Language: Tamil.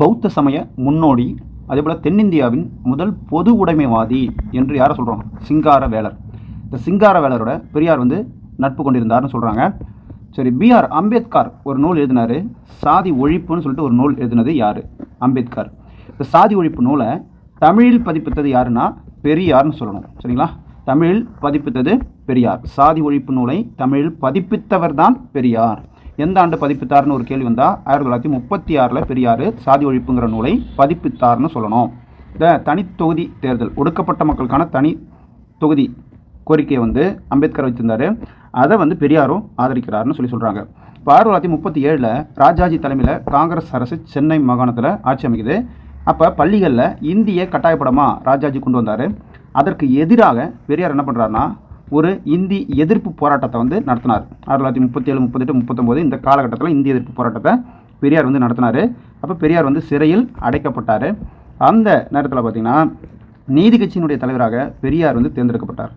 பௌத்த சமய முன்னோடி, அதேபோல் தென்னிந்தியாவின் முதல் பொது உடைமைவாதி என்று யாரை சொல்கிறோம்? சிங்காரவேலர். இந்த சிங்காரவேலரோட பெரியார் வந்து நட்பு கொண்டிருந்தார்னு சொல்கிறாங்க. சரி, பிஆர் அம்பேத்கர் ஒரு நூல் எழுதினார். சாதி ஒழிப்புன்னு சொல்லிட்டு ஒரு நூல் எழுதினது யார்? அம்பேத்கர். இந்த சாதி ஒழிப்பு நூலை தமிழில் பதிப்பித்தது யாருன்னா பெரியார்னு சொல்லணும். சரிங்களா? தமிழில் பதிப்பித்தது பெரியார். சாதி ஒழிப்பு நூலை தமிழில் பதிப்பித்தவர் தான் பெரியார். எந்த ஆண்டு பதிப்பித்தார்னு ஒரு கேள்வி வந்தால் 1936 பெரியார் சாதி ஒழிப்புங்கிற நூலை பதிப்பித்தார்னு சொல்லணும். இந்த தனித்தொகுதி தேர்தல், ஒடுக்கப்பட்ட மக்களுக்கான தனி தொகுதி கோரிக்கையை வந்து அம்பேத்கர் வச்சிருந்தார். அதை வந்து பெரியாரும் ஆதரிக்கிறார்னு சொல்கிறாங்க. இப்போ 1937 ராஜாஜி தலைமையில் காங்கிரஸ் அரசு சென்னை மாகாணத்தில் ஆட்சி அமைக்குது. அப்போ பள்ளிகளில் இந்திய கட்டாயப்படமாக ராஜாஜி கொண்டு வந்தார். அதற்கு எதிராக பெரியார் என்ன பண்ணுறாருன்னா ஒரு இந்தி எதிர்ப்பு போராட்டத்தை வந்து நடத்தினார். 1937, 38, 39 இந்த காலகட்டத்தில் இந்திய எதிர்ப்பு போராட்டத்தை பெரியார் வந்து நடத்தினார். அப்போ பெரியார் வந்து சிறையில் அடைக்கப்பட்டார். அந்த நேரத்தில் பார்த்திங்கன்னா நீதி கட்சியினுடைய தலைவராக பெரியார் வந்து தேர்ந்தெடுக்கப்பட்டார்.